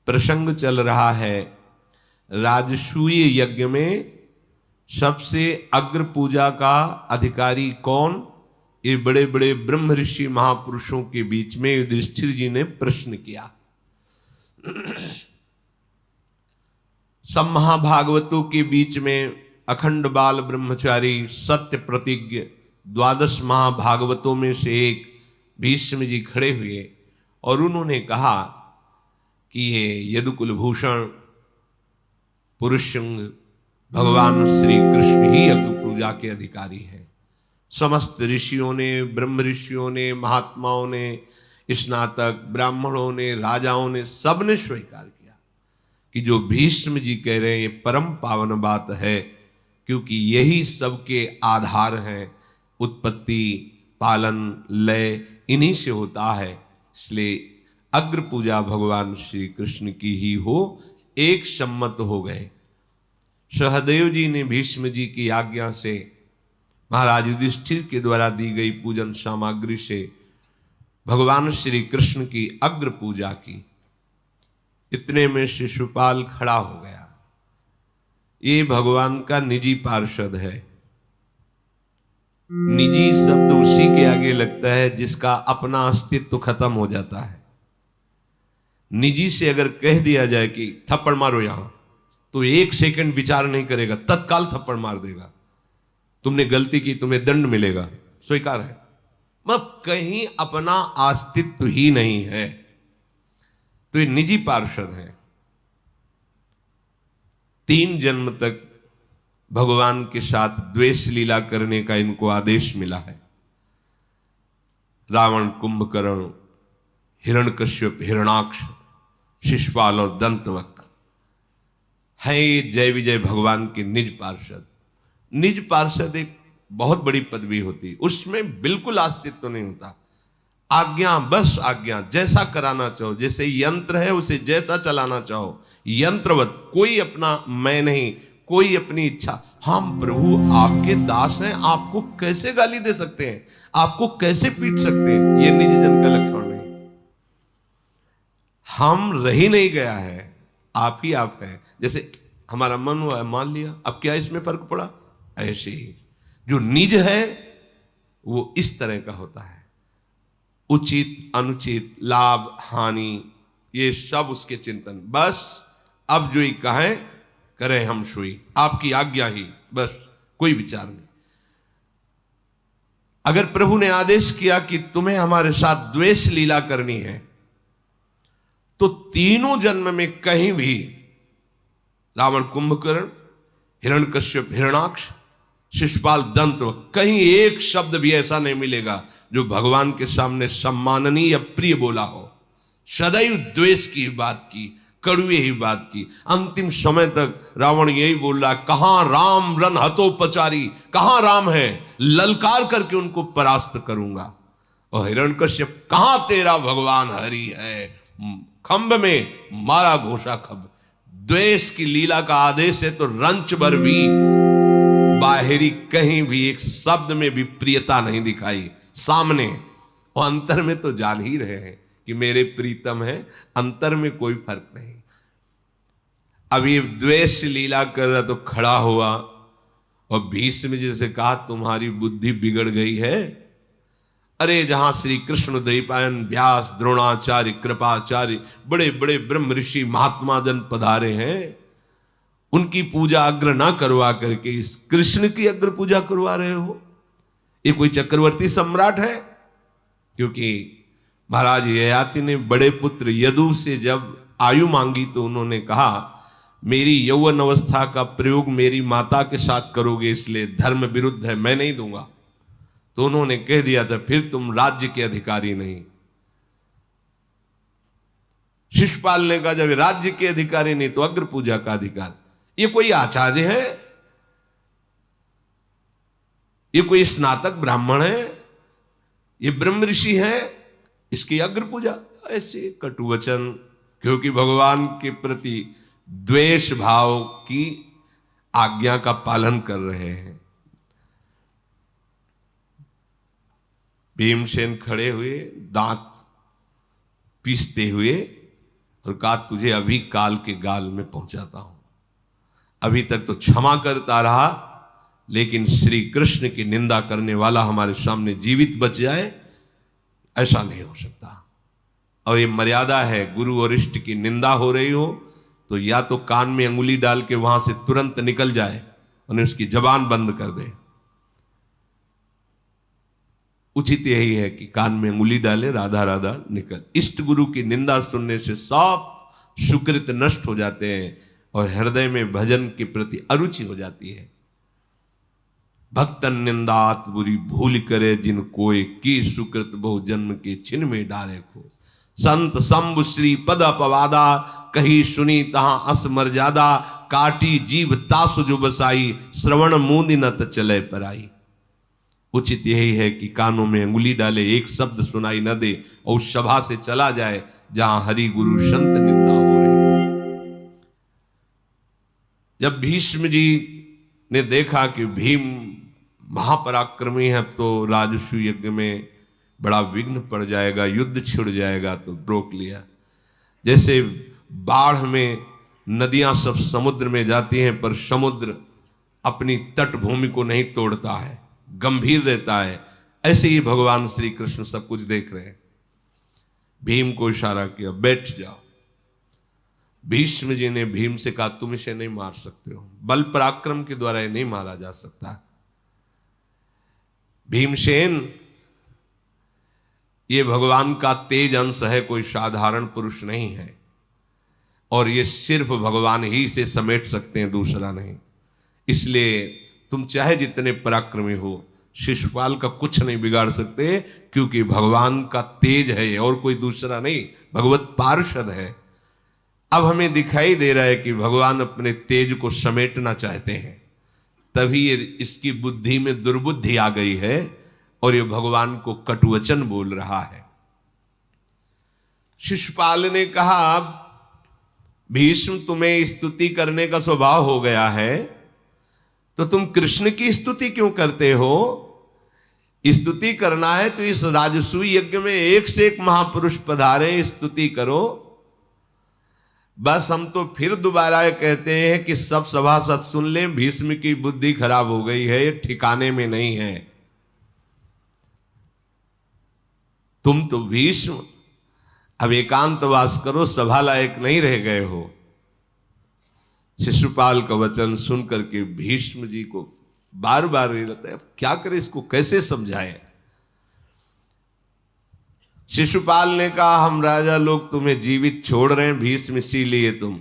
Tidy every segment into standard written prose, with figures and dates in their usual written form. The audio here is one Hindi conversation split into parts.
प्रसंग चल रहा है। राजसूय यज्ञ में सबसे अग्र पूजा का अधिकारी कौन? ये बड़े बड़े ब्रह्म ऋषि महापुरुषों के बीच में युधिष्ठिर जी ने प्रश्न किया। सब महाभागवतों के बीच में अखंड बाल ब्रह्मचारी सत्य प्रतिज्ञ 12 महाभागवतों में से एक भीष्म जी खड़े हुए और उन्होंने कहा कि ये यदुकुलभूषण पुरुषंग भगवान श्री कृष्ण ही यज्ञ पूजा के अधिकारी हैं। समस्त ऋषियों ने, ब्रह्म ऋषियों ने, महात्माओं ने, स्नातक ब्राह्मणों ने, राजाओं ने, सबने स्वीकार किया कि जो भीष्म जी कह रहे हैं ये परम पावन बात है, क्योंकि यही सबके आधार हैं। उत्पत्ति, पालन, लय इन्हीं से होता है। इसलिए अग्र पूजा भगवान श्री कृष्ण की ही हो, एक सम्मत हो गए। सहदेव जी ने भीष्म जी की आज्ञा से महाराज युधिष्ठिर के द्वारा दी गई पूजन सामग्री से भगवान श्री कृष्ण की अग्र पूजा की। इतने में शिशुपाल खड़ा हो गया। ये भगवान का निजी पार्षद है। निजी शब्द उसी के आगे लगता है जिसका अपना अस्तित्व खत्म हो जाता है। निजी से अगर कह दिया जाए कि थप्पड़ मारो यहां, तो 1 सेकंड विचार नहीं करेगा, तत्काल थप्पड़ मार देगा। तुमने गलती की, तुम्हें दंड मिलेगा, स्वीकार है। मतलब कहीं अपना अस्तित्व ही नहीं है, तो ये निजी पार्षद है। 3 जन्म तक भगवान के साथ द्वेष लीला करने का इनको आदेश मिला है। रावण, कुंभकर्ण, हिरण्यकश्यप, हिरणाक्ष, शिशुपाल और दंतवक्र है ये जय विजय भगवान के निज पार्षद। निज पार्षद एक बहुत बड़ी पदवी होती, उसमें बिल्कुल अस्तित्व नहीं होता। आज्ञा, बस आज्ञा, जैसा कराना चाहो, जैसे यंत्र है उसे जैसा चलाना चाहो, यंत्रवत। कोई अपना मैं नहीं, कोई अपनी इच्छा। हम प्रभु आपके दास हैं, आपको कैसे गाली दे सकते हैं, आपको कैसे पीट सकते हैं? ये निज जन का लक्षण नहीं। हम रह ही नहीं गया है, आप ही आप है। जैसे हमारा मन हुआ है, मान लिया, अब क्या इसमें फर्क पड़ा? ऐसे ही जो निज है वो इस तरह का होता है। उचित अनुचित, लाभ हानि, ये सब उसके चिंतन। बस अब जो ही कहें करें हम सोई, आपकी आज्ञा ही, बस कोई विचार नहीं। अगर प्रभु ने आदेश किया कि तुम्हें हमारे साथ द्वेष लीला करनी है, तो तीनों जन्म में कहीं भी रावण, कुंभकर्ण, हिरण्यकश्यप, हिरणाक्ष, शिशुपाल, दंत, कहीं एक शब्द भी ऐसा नहीं मिलेगा जो भगवान के सामने सम्माननीय या प्रिय बोला हो। सदैव द्वेष की बात की, कड़वे ही बात की। अंतिम समय तक रावण यही बोल रहा, कहां राम रन हतोपचारी, कहां राम है, ललकार करके उनको परास्त करूंगा। और हिरण्यकश्यप, कहां तेरा भगवान हरि है, खंभ में मारा घोषा खंभ। द्वेष की लीला का आदेश है तो रंच भर भी बाहरी कहीं भी एक शब्द में भी प्रियता नहीं दिखाई। सामने और अंतर में तो जान ही रहे हैं कि मेरे प्रीतम है, अंतर में कोई फर्क नहीं। अब ये द्वेष लीला कर रहा तो खड़ा हुआ और भीष्म जी से कहा, तुम्हारी बुद्धि बिगड़ गई है। अरे जहां श्री कृष्ण, द्वैपायन, व्यास, द्रोणाचार्य, कृपाचार्य, बड़े बड़े ब्रह्म ऋषि महात्मा जन पधारे हैं, उनकी पूजा अग्र ना करवा करके इस कृष्ण की अग्र पूजा करवा रहे हो। ये कोई चक्रवर्ती सम्राट है? क्योंकि महाराज ययाति ने बड़े पुत्र यदु से जब आयु मांगी तो उन्होंने कहा, मेरी यौवन अवस्था का प्रयोग मेरी माता के साथ करोगे, इसलिए धर्म विरुद्ध है, मैं नहीं दूंगा। तो उन्होंने कह दिया था, फिर तुम राज्य के अधिकारी नहीं। शिशुपाल ने कहा, जब राज्य के अधिकारी नहीं तो अग्र पूजा का अधिकार। ये कोई आचार्य है? ये कोई स्नातक ब्राह्मण है? ये ब्रह्म ऋषि है? इसकी अग्र पूजा? ऐसे कटुवचन, क्योंकि भगवान के प्रति द्वेष भाव की आज्ञा का पालन कर रहे हैं। भीमसेन खड़े हुए, दांत पीसते हुए, और कहा तुझे अभी काल के गाल में पहुंचाता हूं। अभी तक तो क्षमा करता रहा, लेकिन श्री कृष्ण की निंदा करने वाला हमारे सामने जीवित बच जाए, ऐसा नहीं हो सकता। और ये मर्यादा है, गुरु और इष्ट की निंदा हो रही हो तो या तो कान में अंगुली डाल के वहां से तुरंत निकल जाए, उन्हें उसकी जबान बंद कर दे। उचित यही है कि कान में अंगुली डाले, राधा राधा निकल। इष्ट गुरु की निंदा सुनने से सब सुकृत नष्ट हो जाते हैं और हृदय में भजन के प्रति अरुचि हो जाती है। भक्तन निंदात बुरी भूल करे, जिन कोय की सुकृत बहु जन्म के छिन में डाले खो। संत शंभु श्री पद अपवादा, कही सुनी तहां अस मर्यादा। काटी जीव तासु जो बसाई, श्रवण मूंदी न त चले पराई। उचित यही है कि कानों में अंगुली डाले, एक शब्द सुनाई न दे और उस सभा से चला जाए जहां हरि गुरु संत निंदा हो रही। जब भीष्म जी ने देखा कि भीम महापराक्रमी है तो राजसू यज्ञ में बड़ा विघ्न पड़ जाएगा, युद्ध छिड़ जाएगा, तो रोक लिया। जैसे बाढ़ में नदियां सब समुद्र में जाती हैं पर समुद्र अपनी तटभूमि को नहीं तोड़ता है, गंभीर रहता है, ऐसे ही भगवान श्री कृष्ण सब कुछ देख रहे हैं। भीम को इशारा किया, बैठ जाओ। भीष्म जी ने भीम से कहा तुम इसे नहीं मार सकते हो, बल पराक्रम के द्वारा ये नहीं मारा जा सकता। भीमसेन ये भगवान का तेज अंश है, कोई साधारण पुरुष नहीं है, और ये सिर्फ भगवान ही से समेट सकते हैं, दूसरा नहीं। इसलिए तुम चाहे जितने पराक्रमी हो, शिशुपाल का कुछ नहीं बिगाड़ सकते, क्योंकि भगवान का तेज है और कोई दूसरा नहीं, भगवत पार्षद है। अब हमें दिखाई दे रहा है कि भगवान अपने तेज को समेटना चाहते हैं, तभी ये इसकी बुद्धि में दुर्बुद्धि आ गई है और ये भगवान को कटुवचन बोल रहा है। शिशुपाल ने कहा भीष्म तुम्हें स्तुति करने का स्वभाव हो गया है, तो तुम कृष्ण की स्तुति क्यों करते हो? स्तुति करना है तो इस राजसूय यज्ञ में एक से एक महापुरुष पधारे, स्तुति करो। बस हम तो फिर दोबारा कहते हैं कि सब सभासद सुन लें, भीष्म की बुद्धि खराब हो गई है, ये ठिकाने में नहीं है। तुम तो भीष्म अब एकांतवास करो, सभा लायक नहीं रह गए हो। शिशुपाल का वचन सुन करके भीष्म जी को बार बार ये लगता है अब क्या करें, इसको कैसे समझाएं। शिशुपाल ने कहा हम राजा लोग तुम्हें जीवित छोड़ रहे हैं भीष्म, इसीलिए तुम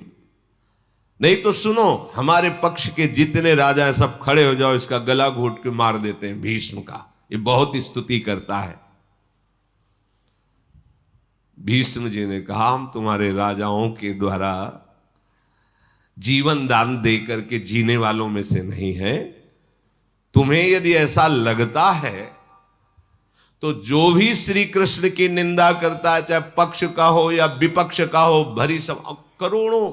नहीं तो सुनो, हमारे पक्ष के जितने राजा हैं सब खड़े हो जाओ, इसका गला घोट के मार देते हैं भीष्म का, ये बहुत स्तुति करता है। भीष्म जी ने कहा हम तुम्हारे राजाओं के द्वारा जीवन दान दे करके जीने वालों में से नहीं है। तुम्हें यदि ऐसा लगता है तो जो भी श्री कृष्ण की निंदा करता है, चाहे पक्ष का हो या विपक्ष का हो, भरी सब करोड़ों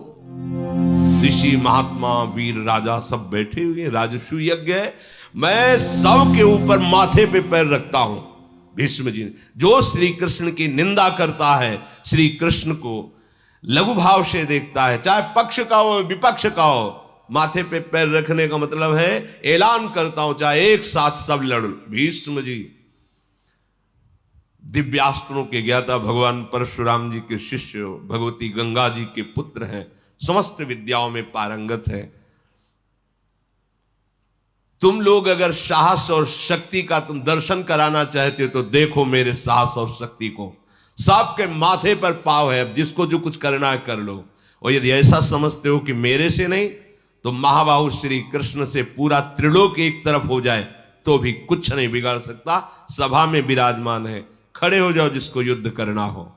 ऋषि महात्मा वीर राजा सब बैठे हुए, राजसू यज्ञ है, मैं सब के ऊपर माथे पे पैर रखता हूं। भीष्म जी ने जो श्री कृष्ण की निंदा करता है, श्री कृष्ण को लघु भाव से देखता है, चाहे पक्ष का हो विपक्ष का हो, माथे पे पैर रखने का मतलब है ऐलान करता हूं चाहे एक साथ सब लड़। भीष्म जी दिव्यास्त्रों के ज्ञाता, भगवान परशुराम जी के शिष्य, भगवती गंगा जी के पुत्र हैं, समस्त विद्याओं में पारंगत हैं। तुम लोग अगर साहस और शक्ति का तुम दर्शन कराना चाहते हो तो देखो मेरे साहस और शक्ति को, सबके माथे पर पाव है, अब जिसको जो कुछ करना है कर लो। और यदि ऐसा समझते हो कि मेरे से नहीं तो महाबाहु श्री कृष्ण से पूरा त्रिलोक एक तरफ हो जाए तो भी कुछ नहीं बिगाड़ सकता। सभा में विराजमान है, खड़े हो जाओ जिसको युद्ध करना हो।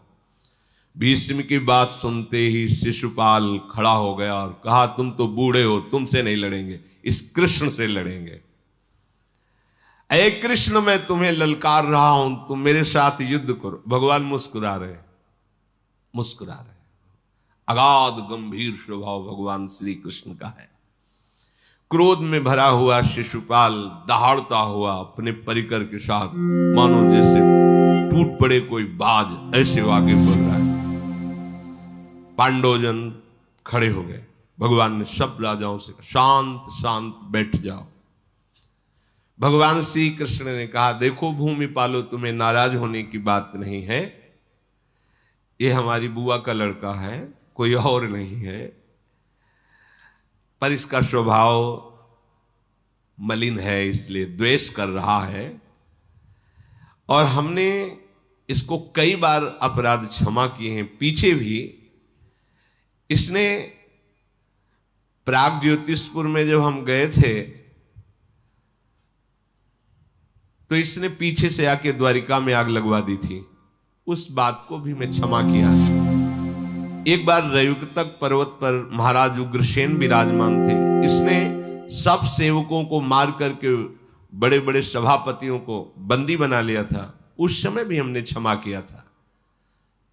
भीष्म की बात सुनते ही शिशुपाल खड़ा हो गया और कहा तुम तो बूढ़े हो, तुमसे नहीं लड़ेंगे, इस कृष्ण से लड़ेंगे। ऐ कृष्ण मैं तुम्हें ललकार रहा हूं, तुम मेरे साथ युद्ध करो। भगवान मुस्कुरा रहे, मुस्कुरा रहे। अगाध गंभीर स्वभाव भगवान श्री कृष्ण का है। क्रोध में भरा हुआ शिशुपाल दहाड़ता हुआ अपने परिकर के साथ मानो जैसे टूट पड़े कोई बाज, ऐसे वो आगे बढ़ रहा है। पांडवजन खड़े हो गए। भगवान ने सब राजाओं से शांत शांत बैठ जाओ। भगवान श्री कृष्ण ने कहा, देखो भूमि पालो, तुम्हें नाराज होने की बात नहीं है। ये हमारी बुआ का लड़का है, कोई और नहीं है, पर इसका स्वभाव मलिन है, इसलिए द्वेष कर रहा है। और हमने इसको कई बार अपराध क्षमा किए हैं। पीछे भी इसने प्राग ज्योतिषपुर में जब हम गए थे तो इसने पीछे से आके द्वारिका में आग लगवा दी थी। उस बात को भी मैं क्षमा किया। एक बार रयुक्तक पर्वत पर महाराज उग्रसेन विराजमान थे। इसने सब सेवकों को मार करके बड़े बड़े सभापतियों को बंदी बना लिया था। उस समय भी हमने क्षमा किया था।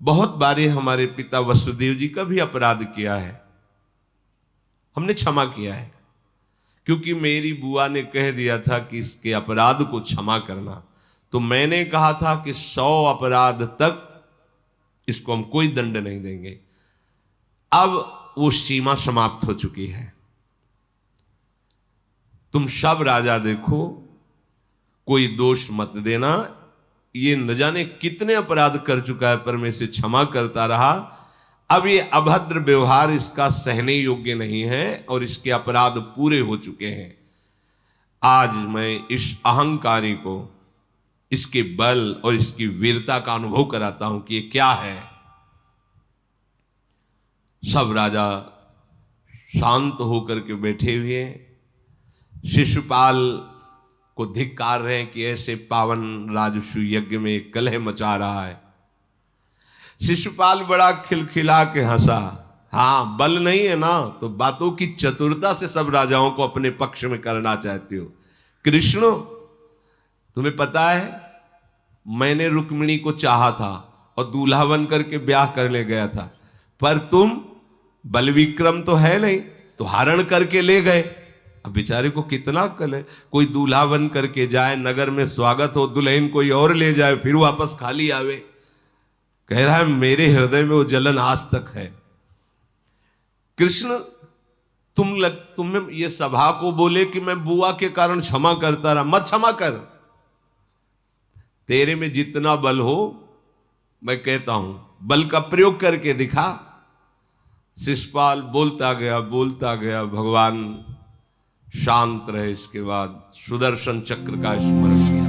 बहुत बारी हमारे पिता वसुदेव जी का भी अपराध किया है, हमने क्षमा किया है, क्योंकि मेरी बुआ ने कह दिया था कि इसके अपराध को क्षमा करना। तो मैंने कहा था कि 100 अपराध तक इसको हम कोई दंड नहीं देंगे। अब वो सीमा समाप्त हो चुकी है। तुम सब राजा देखो, कोई दोष मत देना। ये न जाने कितने अपराध कर चुका है, पर मैं इसे क्षमा करता रहा। अब ये अभद्र व्यवहार इसका सहने योग्य नहीं है और इसके अपराध पूरे हो चुके हैं। आज मैं इस अहंकारी को इसके बल और इसकी वीरता का अनुभव कराता हूं कि ये क्या है। सब राजा शांत होकर के बैठे हुए शिशुपाल को धिक्कार रहे हैं कि ऐसे पावन राजसू यज्ञ में कलह मचा रहा है। शिशुपाल बड़ा खिलखिला के हंसा। हाँ, बल नहीं है ना तो बातों की चतुरता से सब राजाओं को अपने पक्ष में करना चाहते हो। कृष्ण, तुम्हें पता है मैंने रुक्मिणी को चाहा था और दूल्हा बन करके ब्याह करने गया था, पर तुम बल विक्रम तो है नहीं, तो हरण करके ले गए। अब बेचारे को कितना अक्ल है, कोई दूल्हा बन करके जाए, नगर में स्वागत हो, दुल्हन कोई और ले जाए, फिर वापस खाली आवे। कह रहा है मेरे हृदय में वो जलन आज तक है। कृष्ण, तुम ये सभा को बोले कि मैं बुआ के कारण क्षमा करता रहा, मत क्षमा कर। तेरे में जितना बल हो, मैं कहता हूं बल का प्रयोग करके दिखा। शिशुपाल बोलता गया। भगवान शांत रहे। इसके बाद सुदर्शन चक्र का स्मरण किया।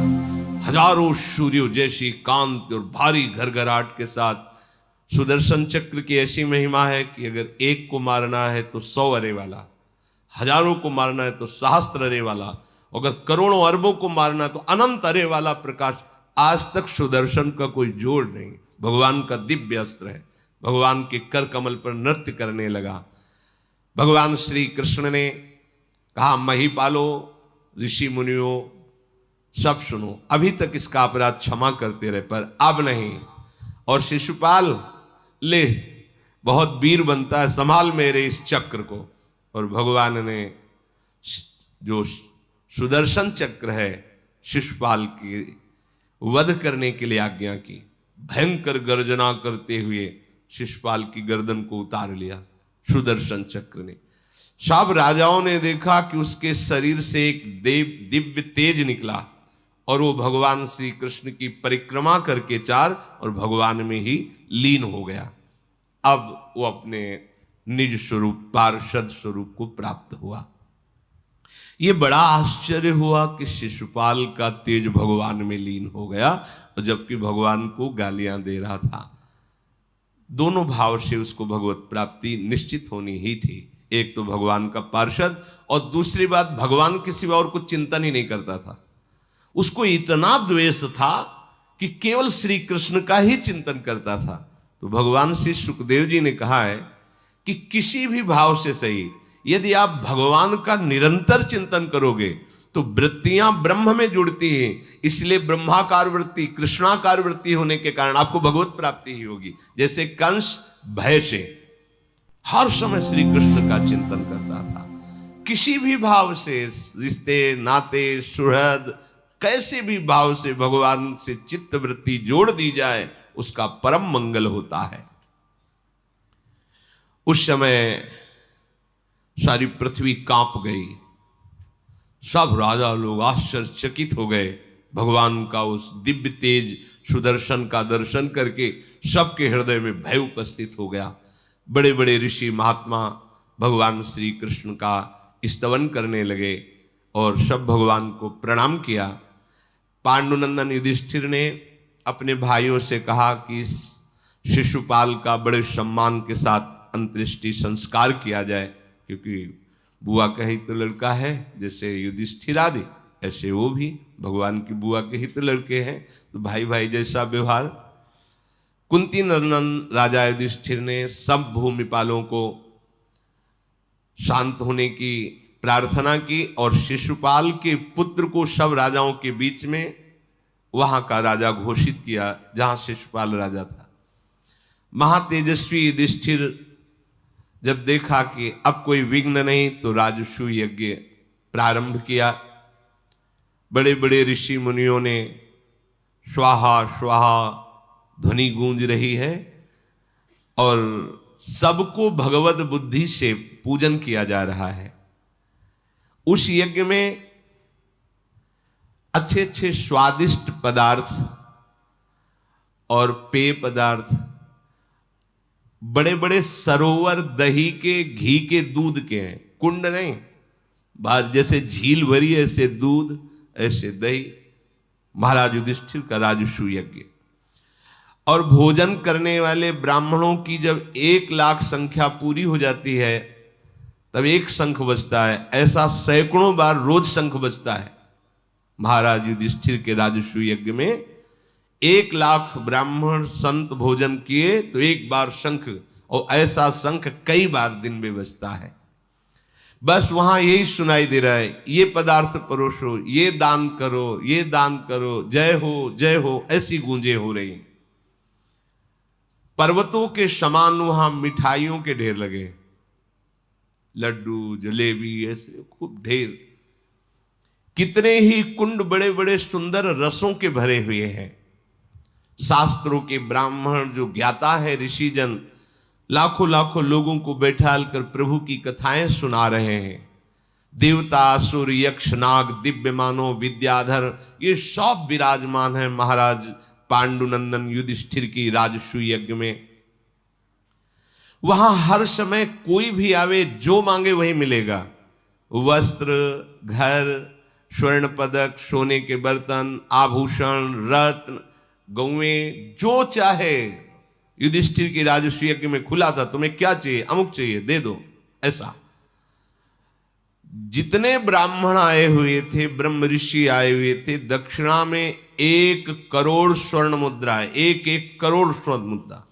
हजारों सूर्यों जैसी कांति और भारी घरघराहट के साथ सुदर्शन चक्र की ऐसी महिमा है कि अगर एक को मारना है तो 100 अरे वाला, हजारों को मारना है तो सहस्त्र अरे वाला, अगर करोड़ों अरबों को मारना है तो अनंत अरे वाला प्रकाश। आज तक सुदर्शन का कोई जोड़ नहीं। भगवान का दिव्य अस्त्र है। भगवान के कर कमल पर नृत्य करने लगा। भगवान श्री कृष्ण ने कहा, महिपालो, ऋषि मुनियों सब सुनो, अभी तक इसका अपराध क्षमा करते रहे, पर अब नहीं। और शिशुपाल, ले, बहुत वीर बनता है, संभाल मेरे इस चक्र को। और भगवान ने जो सुदर्शन चक्र है शिशुपाल की वध करने के लिए आज्ञा की। भयंकर गर्जना करते हुए शिशुपाल की गर्दन को उतार लिया सुदर्शन चक्र ने। सब राजाओं ने देखा कि उसके शरीर से एक दिव्य तेज निकला और वो भगवान श्री कृष्ण की परिक्रमा करके और भगवान में ही लीन हो गया। अब वो अपने निज स्वरूप, पार्षद स्वरूप को प्राप्त हुआ। ये बड़ा आश्चर्य हुआ कि शिशुपाल का तेज भगवान में लीन हो गया, और जबकि भगवान को गालियां दे रहा था। दोनों भाव से उसको भगवत प्राप्ति निश्चित होनी ही थी। एक तो भगवान का पार्षद, और दूसरी बात भगवान के सिवा और कुछ चिंतन ही नहीं करता था। उसको इतना द्वेष था कि केवल श्री कृष्ण का ही चिंतन करता था। तो भगवान श्री सुखदेव जी ने कहा है कि किसी भी भाव से सही, यदि आप भगवान का निरंतर चिंतन करोगे तो वृत्तियां ब्रह्म में जुड़ती हैं। इसलिए ब्रह्माकार वृत्ति, कृष्णाकार वृत्ति होने के कारण आपको भगवत प्राप्ति ही होगी। जैसे कंस भय से हर समय श्री कृष्ण का चिंतन करता था। किसी भी भाव से, रिश्ते नाते सुहृद, कैसे भी भाव से भगवान से चित्त वृत्ति जोड़ दी जाए, उसका परम मंगल होता है। उस समय सारी पृथ्वी कांप गई। सब राजा लोग आश्चर्यचकित हो गए भगवान का उस दिव्य तेज सुदर्शन का दर्शन करके। सबके हृदय में भय उपस्थित हो गया। बड़े बड़े ऋषि महात्मा भगवान श्री कृष्ण का स्तवन करने लगे और सब भगवान को प्रणाम किया। पांडुनंदन युधिष्ठिर ने अपने भाइयों से कहा कि इस शिशुपाल का बड़े सम्मान के साथ अंत्येष्टि संस्कार किया जाए, क्योंकि बुआ का ही तो लड़का है। जैसे युधिष्ठिर आदि ऐसे वो भी भगवान की बुआ के ही तो लड़के हैं, तो भाई भाई जैसा व्यवहार। कुंती नंदन राजा युधिष्ठिर ने सब भूमिपालों को शांत होने की प्रार्थना की और शिशुपाल के पुत्र को सब राजाओं के बीच में वहां का राजा घोषित किया जहां शिशुपाल राजा था। महातेजस्वी युधिष्ठिर जब देखा कि अब कोई विघ्न नहीं तो राजसूय यज्ञ प्रारंभ किया। बड़े बड़े ऋषि मुनियों ने स्वाहा स्वाहा ध्वनि गूंज रही है और सबको भगवत बुद्धि से पूजन किया जा रहा है। उस यज्ञ में अच्छे अच्छे स्वादिष्ट पदार्थ और पेय पदार्थ, बड़े बड़े सरोवर दही के, घी के, दूध के हैं। कुंड नहीं, बाहर जैसे झील भरी ऐसे दूध, ऐसे दही। महाराज युधिष्ठिर का राजसूय यज्ञ। और भोजन करने वाले ब्राह्मणों की जब 1,00,000 संख्या पूरी हो जाती है तब एक शंख बजता है। ऐसा सैकड़ों बार रोज शंख बजता है। महाराज युधिष्ठिर के राजसूय यज्ञ में 1,00,000 ब्राह्मण संत भोजन किए तो एक बार शंख, और ऐसा शंख कई बार दिन में बजता है। बस वहां यही सुनाई दे रहा है, ये पदार्थ परोसो, ये दान करो, ये दान करो, जय हो जय हो, ऐसी गूंजे हो रही। पर्वतों के समान वहां मिठाइयों के ढेर लगे, लड्डू जलेबी ऐसे खूब ढेर। कितने ही कुंड बड़े बड़े सुंदर रसों के भरे हुए हैं। शास्त्रों के ब्राह्मण जो ज्ञाता है ऋषिजन लाखों लाखों लोगों को बैठाल कर प्रभु की कथाएं सुना रहे हैं। देवता असुर यक्ष नाग दिव्य मानव विद्याधर ये सब विराजमान है महाराज पांडुनंदन युधिष्ठिर की राजसूय यज्ञ में। वहां हर समय कोई भी आवे जो मांगे वही मिलेगा। वस्त्र, घर, स्वर्ण पदक, सोने के बर्तन, आभूषण, रत्न, गौएं, जो चाहे। युधिष्ठिर की राजसूय यज्ञ में खुला था, तुम्हें क्या चाहिए, अमुक चाहिए दे दो, ऐसा। जितने ब्राह्मण आए हुए थे, ब्रह्म ऋषि आए हुए थे, दक्षिणा में 1 करोड़ स्वर्ण मुद्रा है, 1 करोड़ स्वर्ण मुद्रा,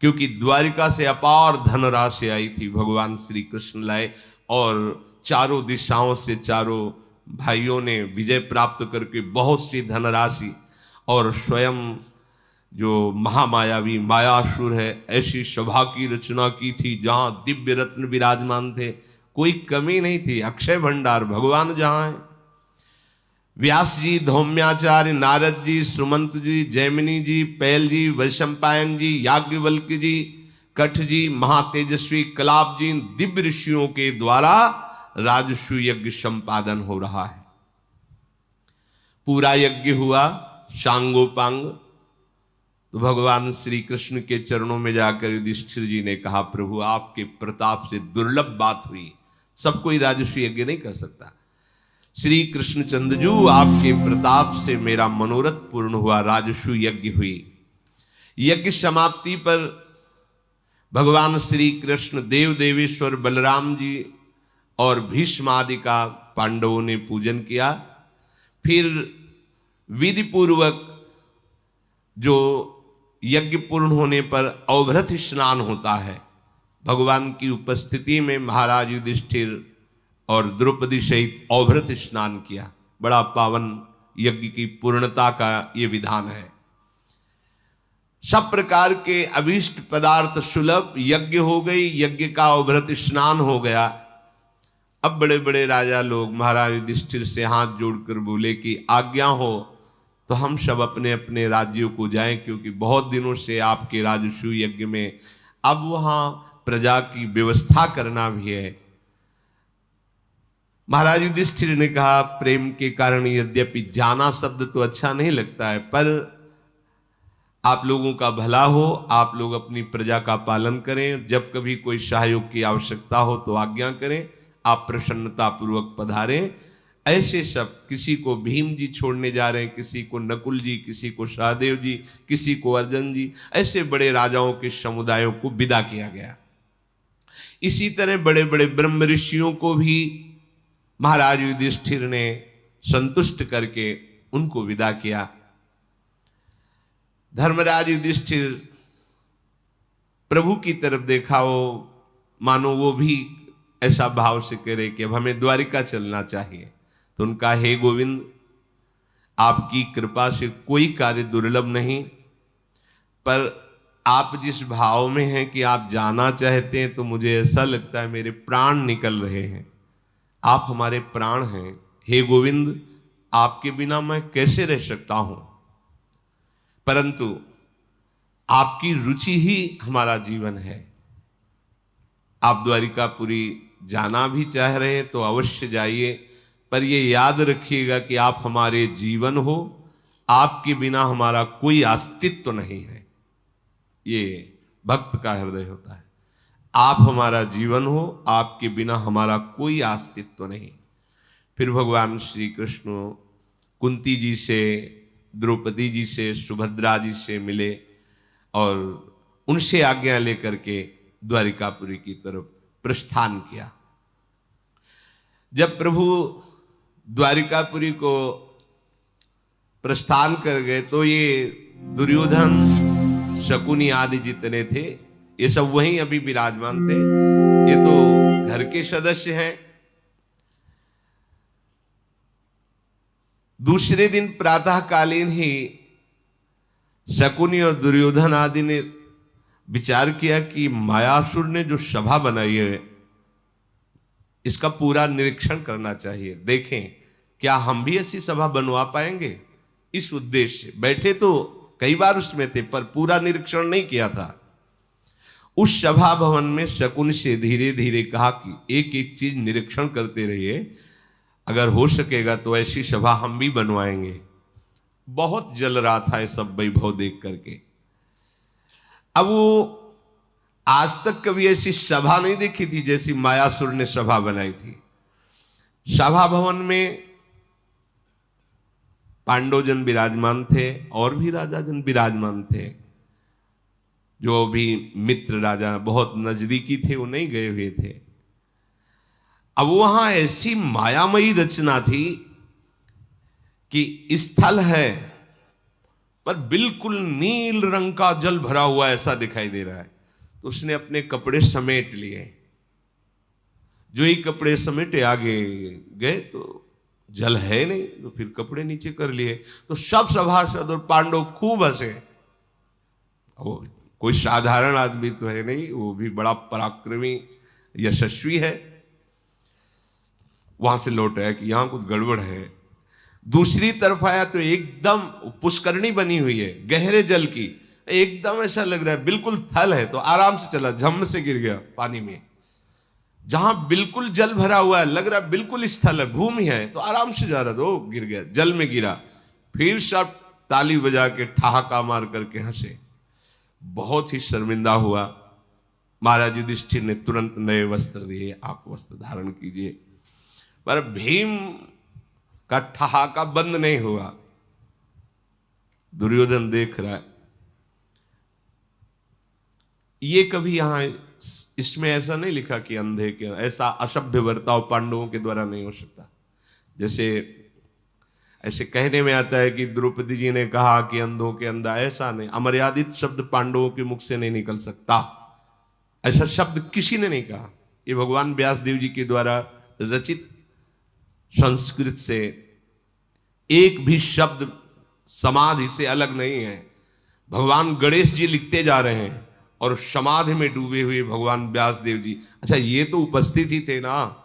क्योंकि द्वारिका से अपार धनराशि आई थी भगवान श्री कृष्ण लाए, और चारों दिशाओं से चारों भाइयों ने विजय प्राप्त करके बहुत सी धनराशि, और स्वयं जो महामायावी मायासुर है ऐसी सभा की रचना की थी जहां दिव्य रत्न विराजमान थे, कोई कमी नहीं थी। अक्षय भंडार भगवान जहां है। व्यास जी, धौम्याचार्य, नारद जी, सुमंत जी, जैमिनी जी, पैल जी, वैशंपायन जी, याज्ञवल्क जी, कठ जी, महातेजस्वी कलाप जी, दिव्य ऋषियों के द्वारा राजसूय यज्ञ संपादन हो रहा है। पूरा यज्ञ हुआ सांगोपांग। तो भगवान श्री कृष्ण के चरणों में जाकर युधिष्ठिर जी ने कहा, प्रभु आपके प्रताप से दुर्लभ बात हुई, सब कोई राजसूय यज्ञ नहीं कर सकता। श्री कृष्णचंद्र जी आपके प्रताप से मेरा मनोरथ पूर्ण हुआ, राजसूय यज्ञ हुई। यज्ञ समाप्ति पर भगवान श्री कृष्ण, देव देवेश्वर बलराम जी और भीष्म आदि का पांडवों ने पूजन किया। फिर विधि पूर्वक जो यज्ञ पूर्ण होने पर अवभृत स्नान होता है, भगवान की उपस्थिति में महाराज युधिष्ठिर और द्रौपदी सहित अवभृत स्नान किया। बड़ा पावन यज्ञ की पूर्णता का ये विधान है। सब प्रकार के अभीष्ट पदार्थ सुलभ, यज्ञ हो गई, यज्ञ का अवभृत स्नान हो गया। अब बड़े बड़े राजा लोग महाराज युधिष्ठिर से हाथ जोड़कर बोले कि आज्ञा हो तो हम सब अपने अपने राज्यों को जाएं, क्योंकि बहुत दिनों से आपके राजसूय यज्ञ में अब वहाँ प्रजा की व्यवस्था करना भी है। महाराज युधिष्ठिर ने कहा, प्रेम के कारण यद्यपि जाना शब्द तो अच्छा नहीं लगता है, पर आप लोगों का भला हो, आप लोग अपनी प्रजा का पालन करें, जब कभी कोई सहयोग की आवश्यकता हो तो आज्ञा करें, आप प्रसन्नता पूर्वक पधारें। ऐसे सब, किसी को भीम जी छोड़ने जा रहे हैं, किसी को नकुल जी, किसी को सहदेव जी, किसी को अर्जुन जी, ऐसे बड़े राजाओं के समुदायों को विदा किया गया। इसी तरह बड़े बड़े ब्रह्म ऋषियों को भी महाराज युधिष्ठिर ने संतुष्ट करके उनको विदा किया। धर्मराज युधिष्ठिर प्रभु की तरफ देखा, वो मानो वो भी ऐसा भाव से कह रहे कि अब हमें द्वारिका चलना चाहिए। तो उनका, हे गोविंद, आपकी कृपा से कोई कार्य दुर्लभ नहीं, पर आप जिस भाव में हैं कि आप जाना चाहते हैं, तो मुझे ऐसा लगता है मेरे प्राण निकल रहे हैं। आप हमारे प्राण हैं, हे गोविंद, आपके बिना मैं कैसे रह सकता हूं, परंतु आपकी रुचि ही हमारा जीवन है। आप द्वारिकापुरी जाना भी चाह रहे हैं तो अवश्य जाइए, पर ये याद रखिएगा कि आप हमारे जीवन हो, आपके बिना हमारा कोई अस्तित्व नहीं है। ये भक्त का हृदय होता है। आप हमारा जीवन हो, आपके बिना हमारा कोई अस्तित्व नहीं। फिर भगवान श्री कृष्ण कुंती जी से, द्रौपदी जी से, सुभद्रा जी से मिले और उनसे आज्ञा लेकर के द्वारिकापुरी की तरफ प्रस्थान किया। जब प्रभु द्वारिकापुरी को प्रस्थान कर गए तो ये दुर्योधन, शकुनी आदि जितने थे, ये सब वहीं अभी विराजमान थे। ये तो घर के सदस्य हैं। दूसरे दिन प्रातःकालीन ही शकुनी और दुर्योधन आदि ने विचार किया कि मायासुर ने जो सभा बनाई है, इसका पूरा निरीक्षण करना चाहिए, देखें क्या हम भी ऐसी सभा बनवा पाएंगे। इस उद्देश्य से बैठे तो कई बार उसमें थे, पर पूरा निरीक्षण नहीं किया था। उस सभा भवन में शकुन से धीरे धीरे कहा कि एक एक चीज निरीक्षण करते रहिए, अगर हो सकेगा तो ऐसी सभा हम भी बनवाएंगे। बहुत जल रहा था ये सब वैभव देख करके। अब वो आज तक कभी ऐसी सभा नहीं देखी थी जैसी मायासुर ने सभा बनाई थी। सभा भवन में पांडवजन विराजमान थे और भी राजाजन विराजमान थे। जो भी मित्र राजा बहुत नजदीकी थे वो नहीं गए हुए थे। अब वहां ऐसी मायामयी रचना थी कि स्थल है पर बिल्कुल नील रंग का जल भरा हुआ ऐसा दिखाई दे रहा है। तो उसने अपने कपड़े समेट लिए। जो ही कपड़े समेटे आगे गए तो जल है नहीं, तो फिर कपड़े नीचे कर लिए। तो सब सभासद और पांडव खूब हंसे। वो कोई साधारण आदमी तो है नहीं, वो भी बड़ा पराक्रमी यशस्वी है। वहां से लौट आया कि यहां कुछ गड़बड़ है। दूसरी तरफ आया तो एकदम पुष्करणी बनी हुई है गहरे जल की, एकदम ऐसा लग रहा है बिल्कुल थल है। तो आराम से चला, झम से गिर गया पानी में। जहां बिल्कुल जल भरा हुआ है, लग रहा है बिल्कुल स्थल है, भूमि है, तो आराम से जा रहा था, वो गिर गया, जल में गिरा। फिर सब ताली बजा के ठहाका मार करके हंसे। बहुत ही शर्मिंदा हुआ। महाराज युधिष्ठिर ने तुरंत नए वस्त्र दिए, आप वस्त्र धारण कीजिए। पर भीम का ठहाका बंद नहीं हुआ। दुर्योधन देख रहा है। ये कभी यहां इसमें ऐसा नहीं लिखा कि अंधे के, ऐसा असभ्य बर्ताव पांडवों के द्वारा नहीं हो सकता। जैसे ऐसे कहने में आता है कि द्रौपदी जी ने कहा कि अंधों के अंधा, ऐसा नहीं। अमर्यादित शब्द पांडवों के मुख से नहीं निकल सकता, ऐसा शब्द किसी ने नहीं कहा। ये भगवान व्यास देव जी के द्वारा रचित संस्कृत से एक भी शब्द समाधि से अलग नहीं है। भगवान गणेश जी लिखते जा रहे हैं और समाधि में डूबे हुए भगवान व्यास देव जी। अच्छा, ये तो उपस्थित ही थे ना,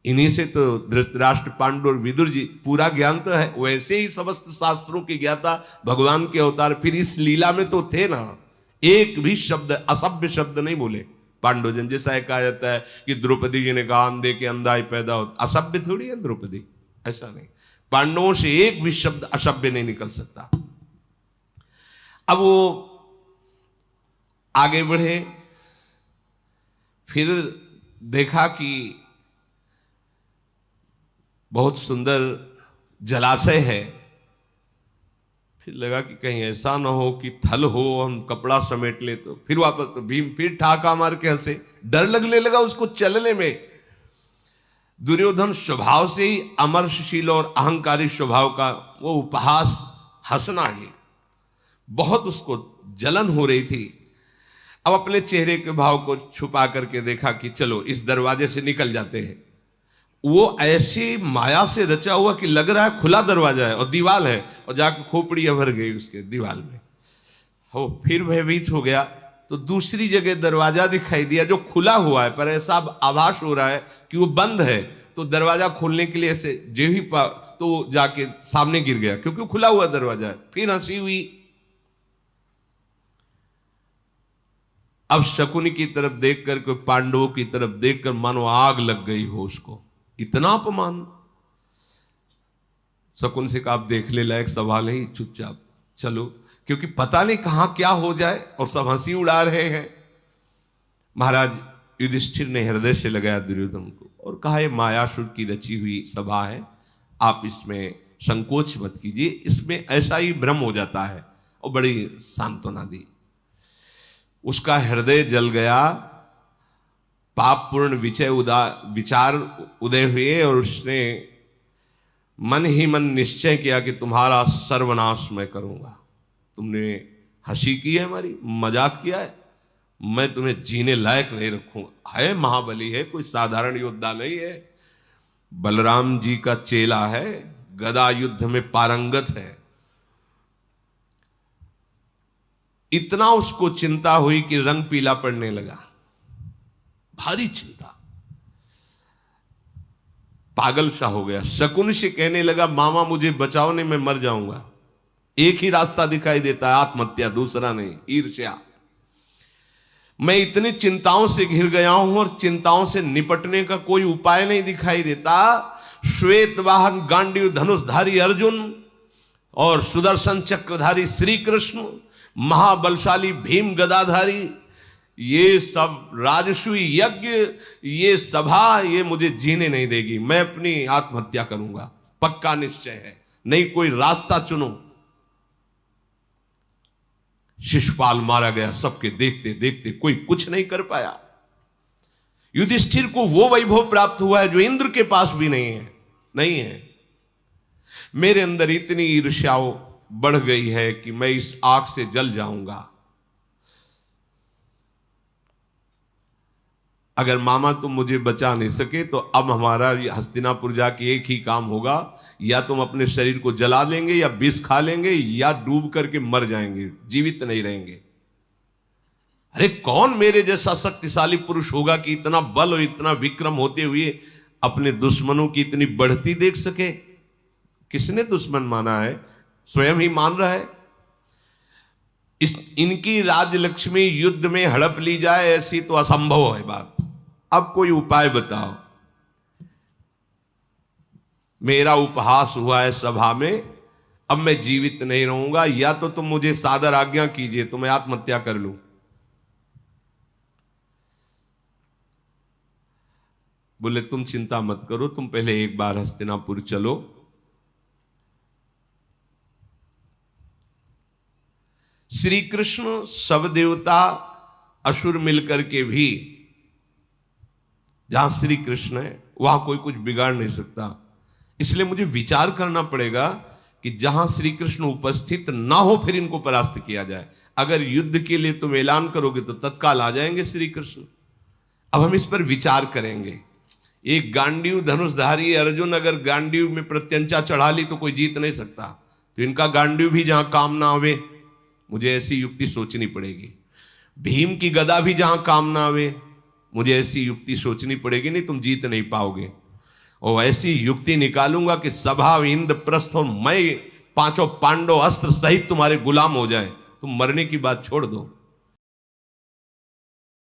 इन्हीं से तो धृतराष्ट्र, पांडु और विदुर जी पूरा ज्ञान तो है। वैसे ही समस्त शास्त्रों की ज्ञाता भगवान के अवतार फिर इस लीला में तो थे ना। एक भी शब्द, असभ्य शब्द नहीं बोले, पांडवजन। जैसा है कहा जाता है कि द्रौपदी जी ने कहा अंधे के अंधा ही पैदा हो, असभ्य थोड़ी है द्रौपदी, ऐसा नहीं। पांडवों से एक भी शब्द असभ्य नहीं निकल सकता। अब वो आगे बढ़े, फिर देखा कि बहुत सुंदर जलाशय है, फिर लगा कि कहीं ऐसा ना हो कि थल हो हम कपड़ा समेट ले, तो फिर वापस तो भीम फिर ठाका मार के हंसे, डर लगने लगा उसको चलने में। दुर्योधन स्वभाव से ही अमर्षशील और अहंकारी स्वभाव का, वो उपहास हंसना ही बहुत उसको जलन हो रही थी। अब अपने चेहरे के भाव को छुपा करके देखा कि चलो इस दरवाजे से निकल जाते हैं। वो ऐसी माया से रचा हुआ कि लग रहा है खुला दरवाजा है और दीवाल है, और जाकर खोपड़ियां भर गई उसके दीवाल में। हो फिर भयभीत हो गया तो दूसरी जगह दरवाजा दिखाई दिया जो खुला हुआ है, पर ऐसा आभास हो रहा है कि वो बंद है। तो दरवाजा खोलने के लिए ऐसे जो ही तो जाके सामने गिर गया, क्योंकि खुला हुआ दरवाजा है। फिर हंसी हुई। अब शकुनी की तरफ देखकर, कोई पांडवों की तरफ देखकर मानो आग लग गई हो उसको, इतना अपमान। शकुन से कहा आप देखने लायक सवाल है, चुपचाप चलो, क्योंकि पता नहीं कहां क्या हो जाए, और सब हंसी उड़ा रहे हैं। महाराज युधिष्ठिर ने हृदय से लगाया दुर्योधन को और कहा ये मायासुर की रची हुई सभा है, आप इसमें संकोच मत कीजिए, इसमें ऐसा ही भ्रम हो जाता है। और बड़ी सांत्वना दी। उसका हृदय जल गया, पापपूर्ण विचार उदय हुए, और उसने मन ही मन निश्चय किया कि तुम्हारा सर्वनाश मैं करूंगा। तुमने हंसी की है, हमारी मजाक किया है, मैं तुम्हें जीने लायक नहीं रखूंगा। है महाबली है, कोई साधारण योद्धा नहीं है, बलराम जी का चेला है, गदा युद्ध में पारंगत है। इतना उसको चिंता हुई कि रंग पीला पड़ने लगा, भारी चिंता, पागल सा हो गया। शकुन से कहने लगा मामा मुझे बचाओ, नहीं मैं मर जाऊंगा। एक ही रास्ता दिखाई देता है, आत्महत्या, दूसरा नहीं, ईर्ष्या। मैं इतनी चिंताओं से घिर गया हूं और चिंताओं से निपटने का कोई उपाय नहीं दिखाई देता। श्वेत वाहन गांडीव धनुषधारी अर्जुन और सुदर्शन चक्रधारी श्री कृष्ण, महाबलशाली भीम गदाधारी, ये सब राजसूय यज्ञ, ये सभा, ये मुझे जीने नहीं देगी। मैं अपनी आत्महत्या करूंगा, पक्का निश्चय है, नहीं कोई रास्ता चुनो। शिशुपाल मारा गया, सबके देखते देखते कोई कुछ नहीं कर पाया। युधिष्ठिर को वो वैभव प्राप्त हुआ है जो इंद्र के पास भी नहीं है। मेरे अंदर इतनी ईर्ष्या बढ़ गई है कि मैं इस आग से जल जाऊंगा। अगर मामा तुम मुझे बचा नहीं सके तो अब हमारा हस्तिनापुर जाके एक ही काम होगा, या तुम अपने शरीर को जला देंगे, या विष खा लेंगे, या डूब करके मर जाएंगे, जीवित नहीं रहेंगे। अरे कौन मेरे जैसा शक्तिशाली पुरुष होगा कि इतना बल और इतना विक्रम होते हुए अपने दुश्मनों की इतनी बढ़ती देख सके? किसने दुश्मन माना है? स्वयं ही मान रहा है। इनकी राजलक्ष्मी युद्ध में हड़प ली जाए, ऐसी तो असंभव है बात। अब कोई उपाय बताओ। मेरा उपहास हुआ है सभा में, अब मैं जीवित नहीं रहूंगा, या तो तुम मुझे सादर आज्ञा कीजिए तो मैं आत्महत्या कर लूं। बोले तुम चिंता मत करो, तुम पहले एक बार हस्तिनापुर चलो। श्री कृष्ण, सब देवता, असुर मिलकर के भी, जहां श्री कृष्ण है वहां कोई कुछ बिगाड़ नहीं सकता। इसलिए मुझे विचार करना पड़ेगा कि जहां श्री कृष्ण उपस्थित ना हो फिर इनको परास्त किया जाए। अगर युद्ध के लिए तुम ऐलान करोगे तो तत्काल आ जाएंगे श्री कृष्ण। अब हम इस पर विचार करेंगे। एक गांडीव धनुषधारी अर्जुन अगर गांडीव में प्रत्यंचा चढ़ा ली तो कोई जीत नहीं सकता, तो इनका गांडीव भी जहां काम ना आवे, मुझे ऐसी युक्ति सोचनी पड़ेगी। भीम की गदा भी जहां काम ना आवे, मुझे ऐसी युक्ति सोचनी पड़ेगी, नहीं तुम जीत नहीं पाओगे। और ऐसी युक्ति निकालूंगा कि सभा, इंद्रप्रस्थ और मैं, पांचों पांडव अस्त्र सहित तुम्हारे गुलाम हो जाए, तुम मरने की बात छोड़ दो।